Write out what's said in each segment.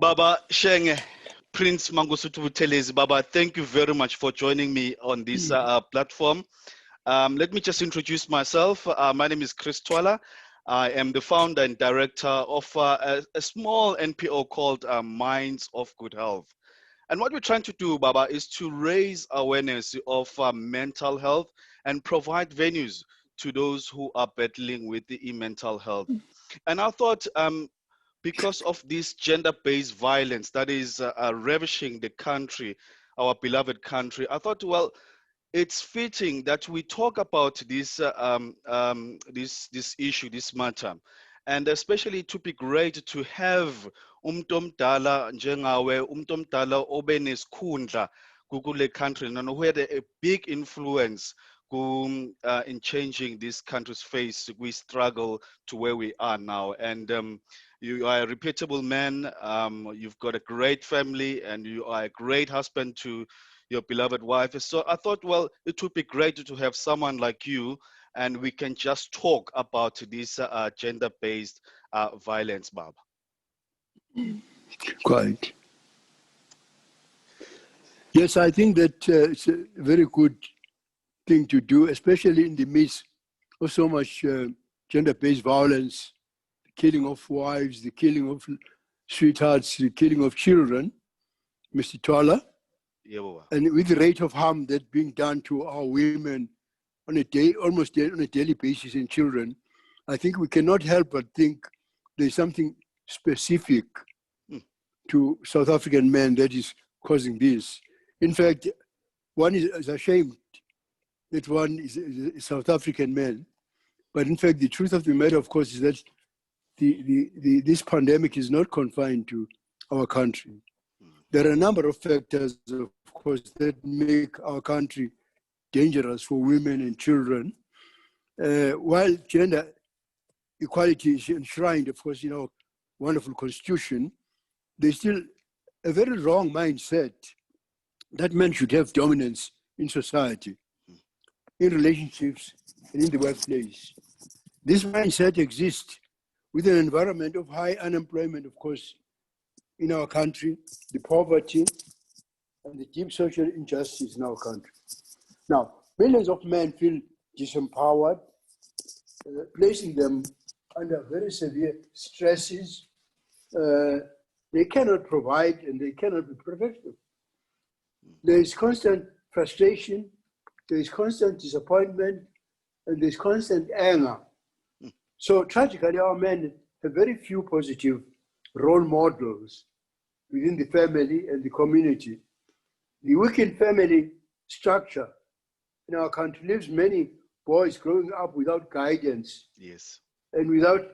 Baba Shenge, Prince Mangosuthu Buthelezi. Baba, thank you very much for joining me on this platform. Let me just introduce myself. My name is Chris Twala. I am the founder and director of a small NPO called Minds of Good Health. And what we're trying to do, Baba, is to raise awareness of mental health and provide venues to those who are battling with the mental health. And I thought, because of this gender-based violence that is ravishing the country, our beloved country, I thought, well, it's fitting that we talk about this this issue, this matter, and especially it would be great to have umtomdala njengawe, umtomdala obenesikhundla kule country, and who had a big influence in changing this country's face. We struggle to where we are now, and you are a reputable man. You've got a great family, and you are a great husband to your beloved wife. So I thought, well, it would be great to have someone like you, and we can just talk about this gender-based violence, Bob. Quite. Yes, I think that it's a very good thing to do, especially in the midst of so much gender-based violence, the killing of wives, the killing of sweethearts, the killing of children, Mr. Twala. And with the rate of harm that's being done to our women on a day, almost on a daily basis in children, I think we cannot help but think there's something specific to South African men that is causing this. In fact, one is ashamed that one is a South African man. But in fact, the truth of the matter, of course, is that this pandemic is not confined to our country. There are a number of factors, of course, that make our country dangerous for women and children. While gender equality is enshrined, of course, in our wonderful constitution, there's still a very wrong mindset that men should have dominance in society, in relationships, and in the workplace. This mindset exists with an environment of high unemployment, of course, in our country, the poverty and the deep social injustice in our country. Now, millions of men feel disempowered, placing them under very severe stresses. They cannot provide and they cannot be protected. There is constant frustration, there is constant disappointment, and there's constant anger. So tragically, our men have very few positive role models within the family and the community. The weakened family structure in our country leaves many boys growing up without guidance, yes, and without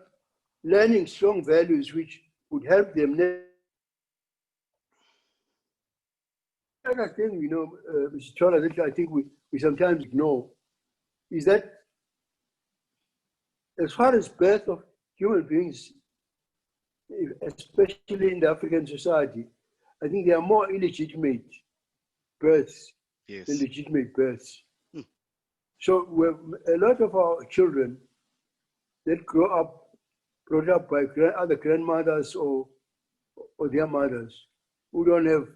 learning strong values which would help them. Another thing, Mr. Twala, that I think we sometimes ignore is that as far as birth of human beings, especially in the African society, I think there are more illegitimate births than legitimate births. So a lot of our children that brought up by other grandmothers or their mothers, who don't have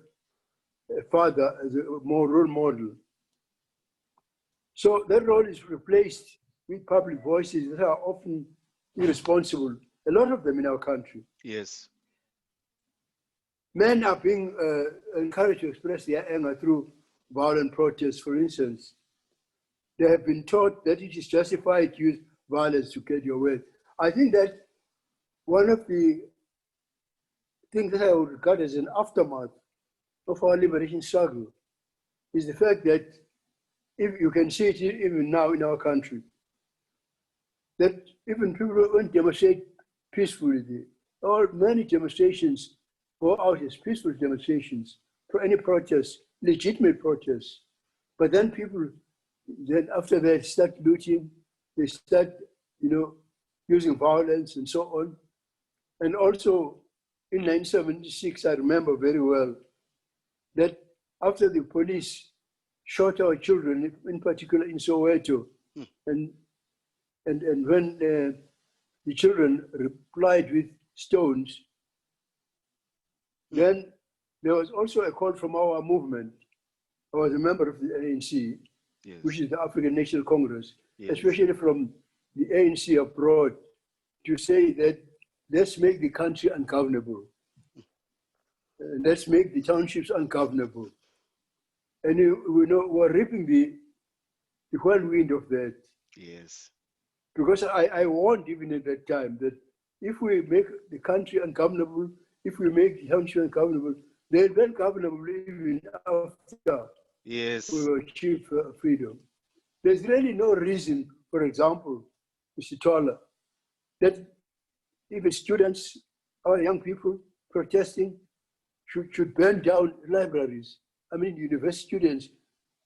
a father as a more role model. So that role is replaced with public voices that are often irresponsible, a lot of them in our country. Yes. Men are being encouraged to express their anger through violent protests, for instance. They have been taught that it is justified to use violence to get your way. I think that one of the things that I would regard as an aftermath of our liberation struggle is the fact that, if you can see it even now in our country, that even people who won't demonstrate peacefully, many demonstrations go out as peaceful demonstrations for any protest, legitimate protests. But then people, then after they start looting, they start, using violence and so on. And also in 1976, I remember very well that after the police shot our children, in particular in Soweto, and when the children replied with stones, Then there was also a call from our movement. I was a member of the ANC, Yes. which is the African National Congress, Yes. especially from the ANC abroad, to say that let's make the country ungovernable. Let's make the townships ungovernable. And we know we're reaping the whirlwind of that. Yes. Because I warned even at that time that if we make the country ungovernable, if we make the township ungovernable, they'll be ungovernable even after Yes. we achieve freedom. There's really no reason, for example, Mr. Tola, that even students or young people protesting should burn down libraries. I mean, university students,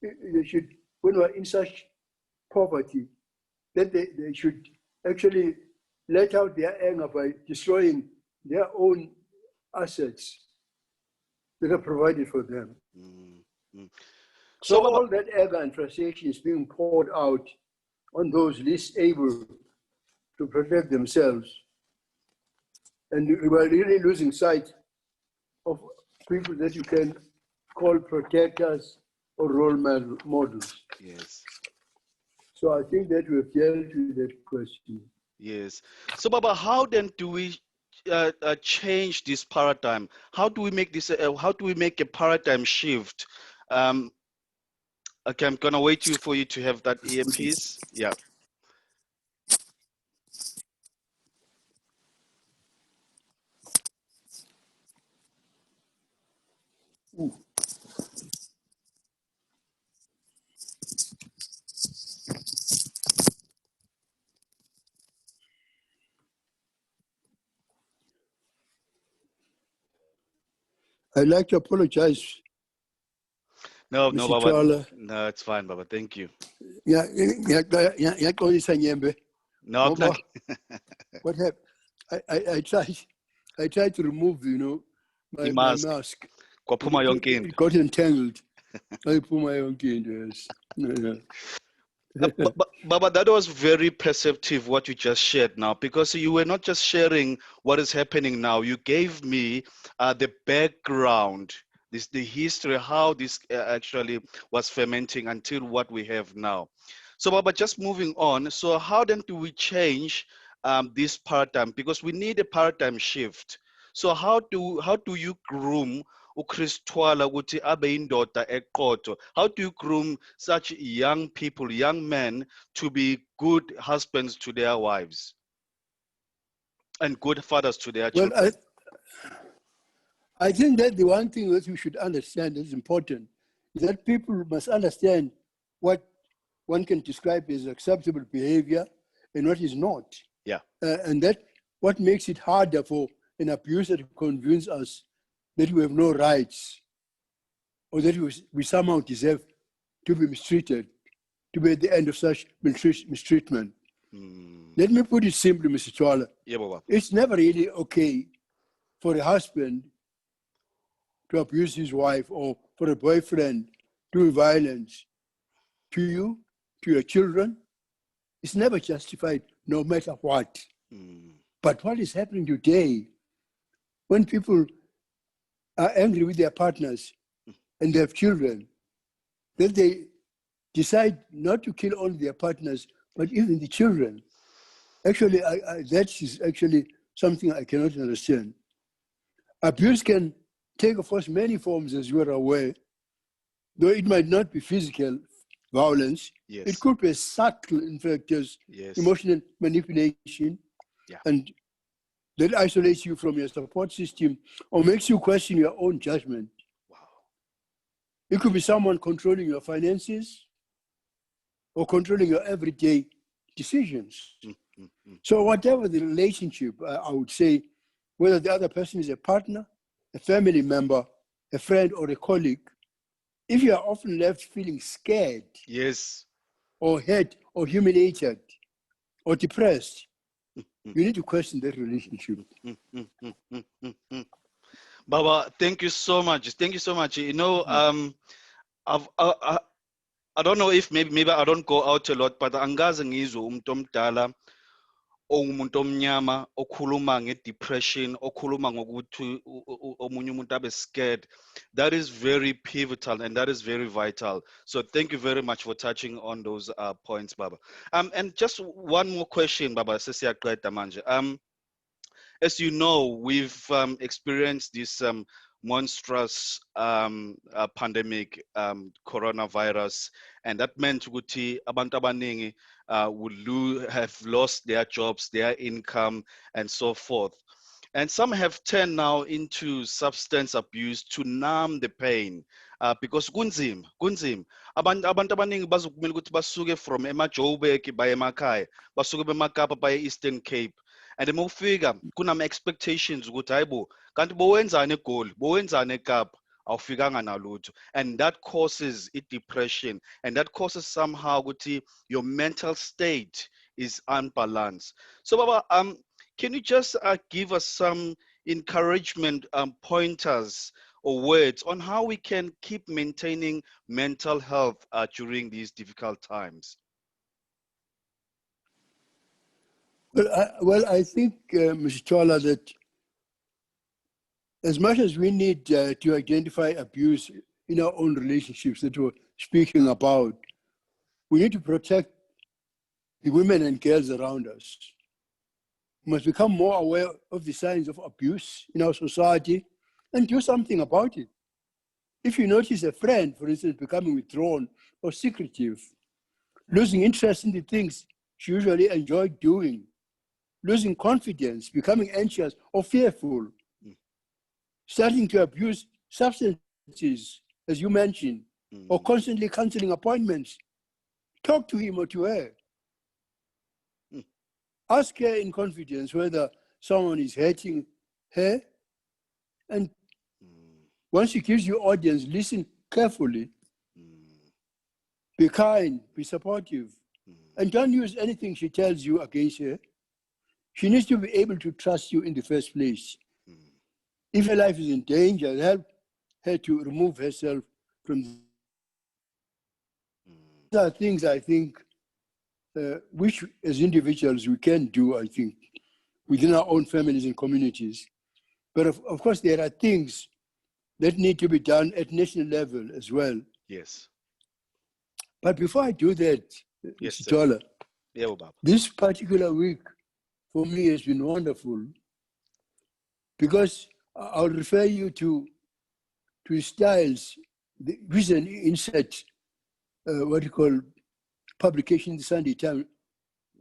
they should, when we're in such poverty, that they should actually let out their anger by destroying their own assets that are provided for them. Mm-hmm. So all that anger and frustration is being poured out on those least able to protect themselves. And we are really losing sight of people that you can call protectors or role models. Yes. So I think that we've dealt with that question. Yes. So, Baba, how then do we change this paradigm? How do we make this? How do we make a paradigm shift? Okay, I'm gonna wait for you to have that earpiece. Yeah. Ooh. I'd like to apologize. No, Mr. Baba. Twala. No, it's fine, Baba. Thank you. Yeah, No, what happened? I tried to remove, my mask. It got entangled. I put my own yes. Baba, that was very perceptive what you just shared now, because you were not just sharing what is happening now. You gave me the background, the history, how this actually was fermenting until what we have now. So, Baba, just moving on. So, how then do we change this paradigm? Because we need a paradigm shift. So, how do you groom uChris Twala ukuthi abe indoda eqotho? How do you groom such young people, young men, to be good husbands to their wives and good fathers to their children? Well, I think that the one thing that we should understand is important is that people must understand what one can describe as acceptable behavior and what is not. Yeah. And that what makes it harder for an abuser to convince us that we have no rights or that we somehow deserve to be mistreated, to be at the end of such mistreatment. Let me put it simply, Mr. Twala. Yeah, Baba. It's never really okay for a husband to abuse his wife or for a boyfriend to do violence to you, to your children. It's never justified, no matter what. But what is happening today, when people are angry with their partners and they have children, then they decide not to kill only their partners, but even the children. Actually, that is actually something I cannot understand. Abuse can take, of course, many forms, as you are aware, though it might not be physical violence. Yes. It could be subtle, in fact, as Yes. emotional manipulation, Yeah. and that isolates you from your support system or makes you question your own judgment. Wow. It could be someone controlling your finances or controlling your everyday decisions. So whatever the relationship, I would say, whether the other person is a partner, a family member, a friend, or a colleague, if you are often left feeling scared, Yes, or hurt, or humiliated, or depressed, you need to question that relationship. Baba, thank you so much. Thank you so much. You know, I don't know if maybe I don't go out a lot, but angaze ngizwe umuntu omdala ongumuntu omnyama okhuluma ngedepression, okhuluma ngokuthi omunye umuntu abe scared. That is very pivotal and that is very vital. So thank you very much for touching on those points, Baba. And just one more question, Baba. Sesiyaqeda manje. As you know, we've experienced this monstrous pandemic, coronavirus, and that meant ukuthi abantu abaningi would have lost their jobs, their income, and so forth. And some have turned now into substance abuse to numb the pain. Because kunzima. Abantu abaningi bazokumele ukuthi basuke from emaJoburg baye emakhaya, basuke bemakapa baye Eastern Cape. And uma ufika kunama expectations ukuthi hayibo kanti bowenzani eGoli, bowenzani eKapa, awufikanga nalutho. And that causes depression, and that causes somehow ukuthi your mental state is unbalanced. So Baba, can you just give us some encouragement pointers or words on how we can keep maintaining mental health during these difficult times? Well, I think, Mr. Chola, that as much as we need to identify abuse in our own relationships that we're speaking about, we need to protect the women and girls around us. We must become more aware of the signs of abuse in our society and do something about it. If you notice a friend, for instance, becoming withdrawn or secretive, losing interest in the things she usually enjoyed doing, losing confidence, becoming anxious or fearful, starting to abuse substances, as you mentioned, or constantly canceling appointments, talk to him or to her. Ask her in confidence whether someone is hurting her. And once she gives you audience, listen carefully. Be kind, be supportive, and don't use anything she tells you against her. She needs to be able to trust you in the first place. If her life is in danger, help her to remove herself from. These are things I think which as individuals we can do, I think, within our own families and communities. But of course, there are things that need to be done at national level as well. Yes. But before I do that, Yes, Mr. Tola, yeah, Baba. This particular week for me has been wonderful because I'll refer you to Styles, which is an insert, what you call publication in the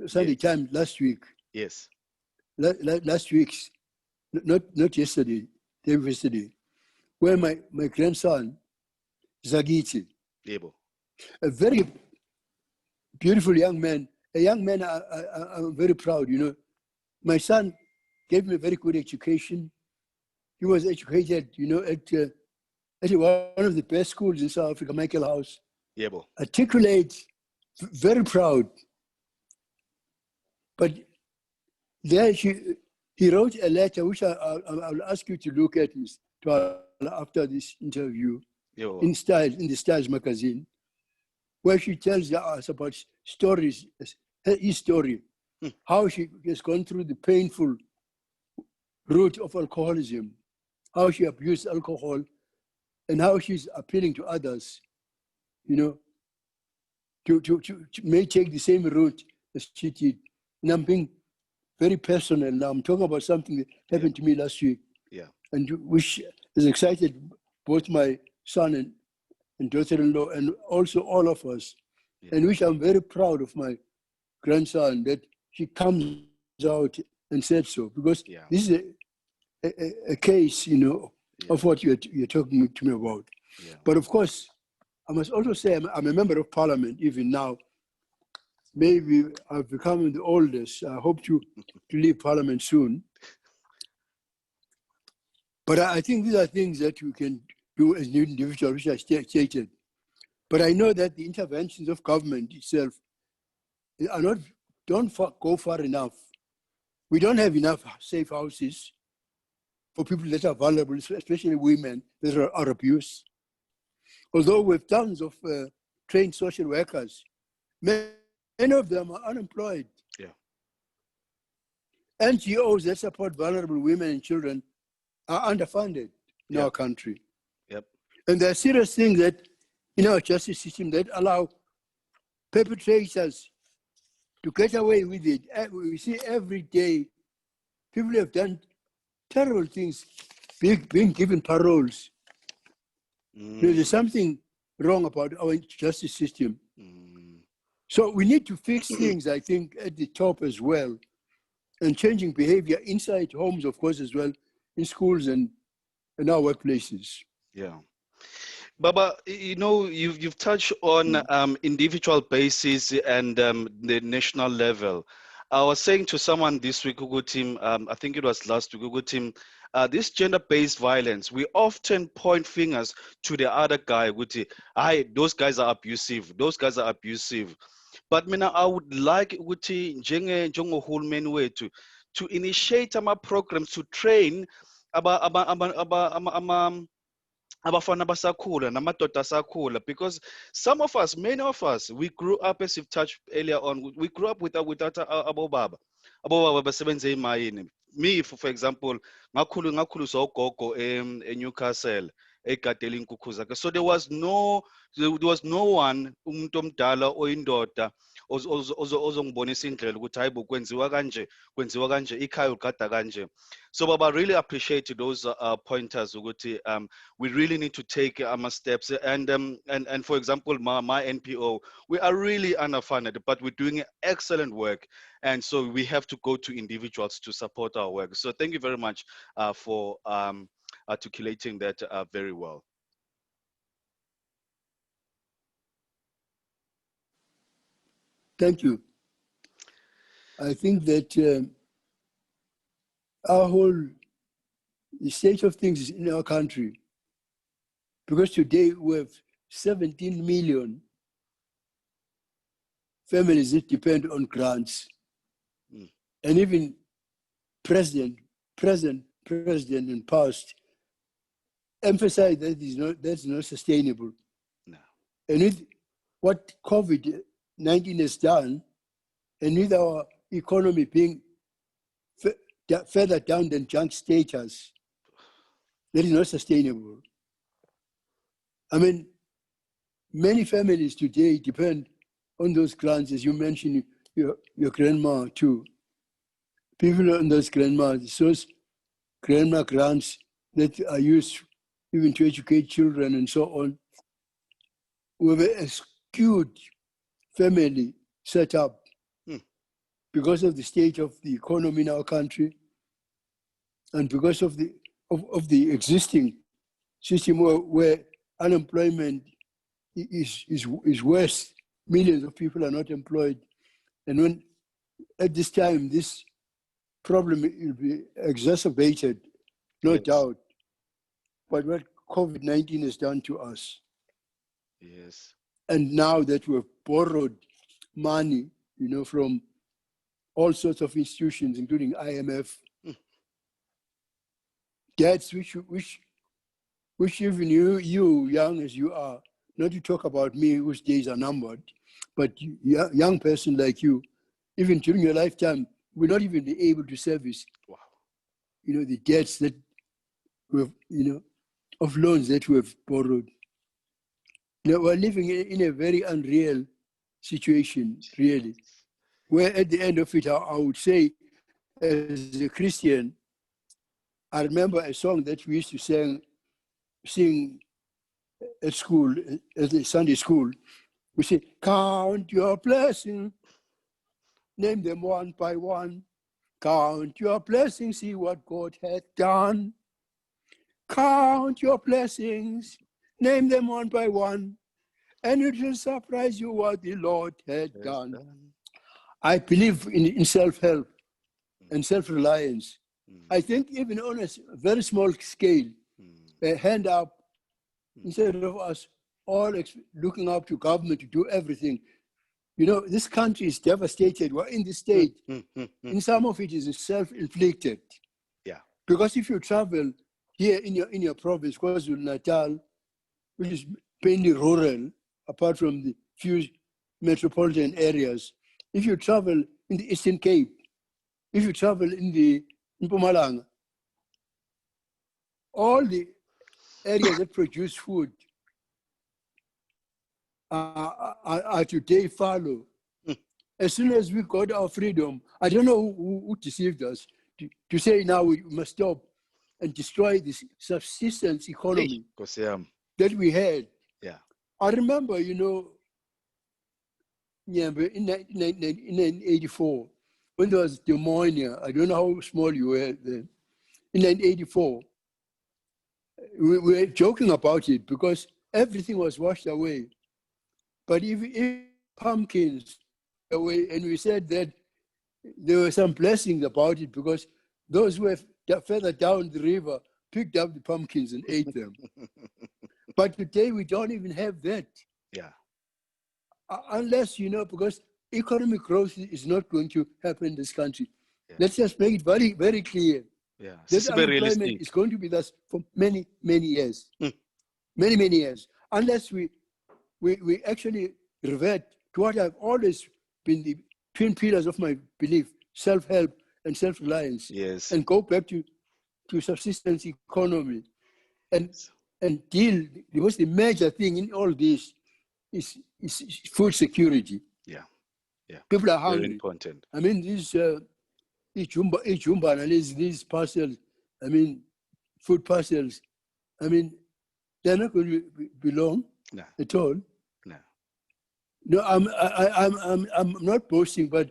Sunday Times last week. Yes. Last week's, not yesterday, day before yesterday, where my grandson, Zagiti, a very beautiful young man, I'm very proud, you know. My son gave me a very good education. He was educated, you know, at one of the best schools in South Africa, Michael House. Articulate, very proud. But there he wrote a letter, which I'll ask you to look at after this interview, in the Styles magazine, where she tells us about stories, his story, how she has gone through the painful route of alcoholism, how she abused alcohol, and how she's appealing to others, you know, to may take the same route as she did. And I'm being very personal now. I'm talking about something that happened to me last week. And which has excited both my son and daughter-in-law and also all of us. And which I'm very proud of my grandson that he comes out and said so, because this is a case, you know, of what you're talking to me about. But of course, I must also say I'm a member of parliament even now. Maybe I've become the oldest. I hope to leave parliament soon. But I think these are things that you can do as an individual, which I stated. But I know that the interventions of government itself don't go far enough. We don't have enough safe houses for people that are vulnerable, especially women that are abused. Although we have tons of trained social workers, many of them are unemployed. NGOs that support vulnerable women and children are underfunded. in our country. Yep. And there are serious things that in our justice system that allow perpetrators to get away with it. We see every day people have done terrible things, being given paroles. There's something wrong about our justice system. So we need to fix things, I think, at the top as well, and changing behavior inside homes, of course, as well, in schools and in our workplaces. Yeah. Baba, you know, you've touched on individual basis and the national level. I was saying to someone this week, Google team, I think it was last week, Google team, this gender-based violence, we often point fingers to the other guy, those guys are abusive, those guys are abusive. But mina, I would like ukuthi njengohulumeni wethu to initiate programs to train abafana abasakhula namadoda asakhula, because some of us, many of us, we grew up, as you've touched earlier on, we grew up without abobaba basebenze emayini. Me, for example, ngakhuliswa ugogo eNewcastle egadela inkukhu zakhe. So there was no one, umuntu omdala oyindoda ozongibonisa indlela ukuthi hayibo kwenziwa kanje ikhaya ugada kanje. So Baba, really appreciate those pointers ukuthi we really need to take steps, and for example my NPO, we are really underfunded, but we're doing excellent work, and so we have to go to individuals to support our work. So thank you very much for articulating that very well. Thank you. I think that the state of things in our country, because today we have 17 million families that depend on grants, and even present and past emphasize that that's not sustainable. No. And with what COVID-19 has done, and with our economy being further down than junk status, that is not sustainable. I mean, many families today depend on those grants, as you mentioned, your grandma too. People on those grandmas, those grandma grants that are used even to educate children and so on. We have a skewed family set up because of the state of the economy in our country, and because of the existing system where unemployment is worse. Millions of people are not employed, and when at this time this problem will be exacerbated, no doubt, by what COVID-19 has done to us. Yes. And now that we've borrowed money, from all sorts of institutions, including IMF, debts which even you, young as you are, not to talk about me whose days are numbered, but young person like you, even during your lifetime, will not even be able to service, the debts that we've, of loans that we have borrowed. We're living in a very unreal situation, really, where at the end of it, I would say, as a Christian, I remember a song that we used to sing at school, at the Sunday school. We say, count your blessings, name them one by one. Count your blessings, see what God had done. Count your blessings, name them one by one, and it will surprise you what the Lord had done. I believe in self-help and self-reliance. I think even on a very small scale, a hand up, instead of us all looking up to government to do everything. This country is devastated. We're in the state. And some of it is self-inflicted. Yeah. Because if you travel here in your province, KwaZulu-Natal, which is mainly rural, apart from the few metropolitan areas, if you travel in the Eastern Cape, if you travel in Mpumalanga, all the areas that produce food are today fallow. As soon as we got our freedom, I don't know who deceived us to say now we must stop and destroy this subsistence economy that we had. Yeah. I remember, you know, in 1984, when there was pneumonia, I don't know how small you were then. In 1984, we were joking about it because everything was washed away. But if pumpkins away, and we said that there were some blessings about it because those who were further down the river picked up the pumpkins and ate them. But today we don't even have that. Yeah. Unless, you know, because economic growth is not going to happen in this country. Yeah. Let's just make it very, very clear. Yeah. That unemployment is going to be thus for many, many years. Many, many years. Unless we actually revert to what I've always been the twin pillars of my belief, self-help and self-reliance. Yes. And go back to subsistence economy and deal, because the major thing in all this is food security. Yeah. Yeah. People are hungry. Very important. I mean, these these parcels, I mean, food parcels, I mean, they're not going to be long at all. No, I'm not boasting, but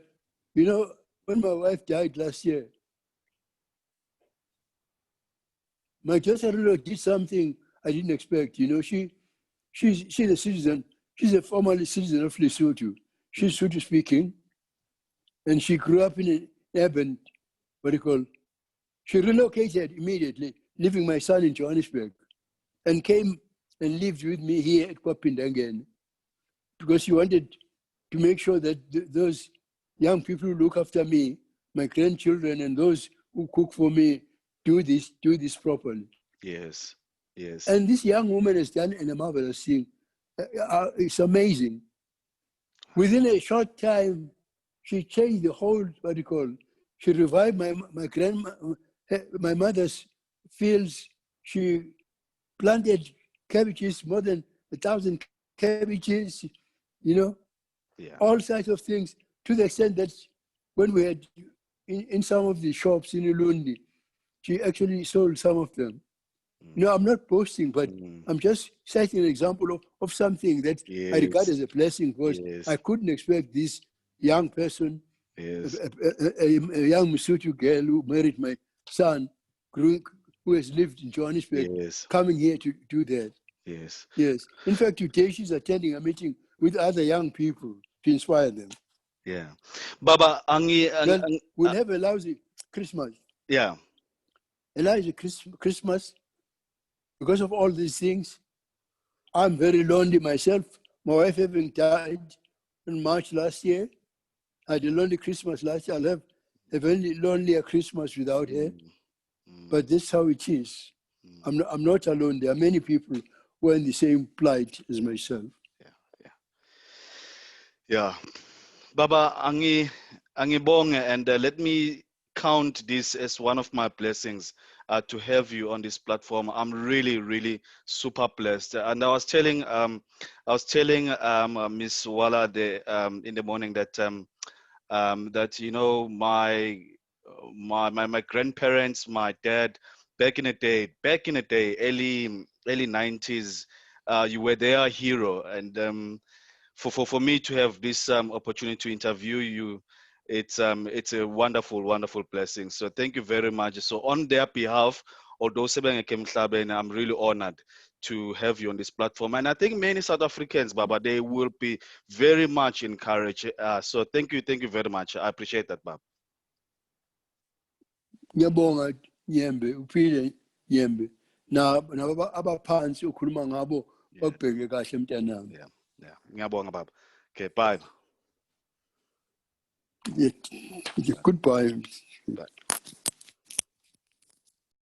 you know, when my wife died last year, my daughter-in-law did something I didn't expect. You know, she's a citizen. She's a former citizen of Lesotho. She's Sotho speaking, and she grew up in an urban, what do you call? She relocated immediately, leaving my son in Johannesburg, and came and lived with me here at Kwapinda again, because she wanted to make sure that those young people who look after me, my grandchildren, and those who cook for me, do this properly. Yes, yes. And this young woman has done a marvelous thing. It's amazing. Within a short time, she changed the whole, what do you call? She revived my mother's fields. She planted cabbages, more than 1,000 cabbages, you know, all kinds of things, to the extent that when we had in some of the shops in Ulundi, she actually sold some of them. No, I'm not boasting, but I'm just citing an example of something that I regard as a blessing, because I couldn't expect this young person, a young Mosotho girl who married my son, who has lived in Johannesburg, coming here to do that. Yes. Yes. In fact, today she's attending a meeting with other young people to inspire them. Yeah. Baba, we'll have a lousy Christmas. Yeah. A lousy Christmas. Because of all these things, I'm very lonely myself. My wife having died in March last year. I had a lonely Christmas last year. I'll have a very lonelier Christmas without her. But that's how it is. I'm not alone. There are many people who are in the same plight as myself. Yeah. Baba, angibonge, and let me count this as one of my blessings to have you on this platform. I'm really, really super blessed. And I was telling Miss Wala in the morning that that, you know, my grandparents, my dad, back in the day, early 90s, you were their hero, and for me to have this opportunity to interview you, it's a wonderful blessing. So thank you very much. So on their behalf, although I'm really honored to have you on this platform, and I think many South Africans, Baba, they will be very much encouraged. So thank you very much. I appreciate that, Baba. Ngiyabonga Nyembe, uphile Nyembe. Na abaphansi ukhuluma ngabo babheke kahle mntanami. Yeah. Ngiyabonga, Baba. Okay, bye. Goodbye. Bye.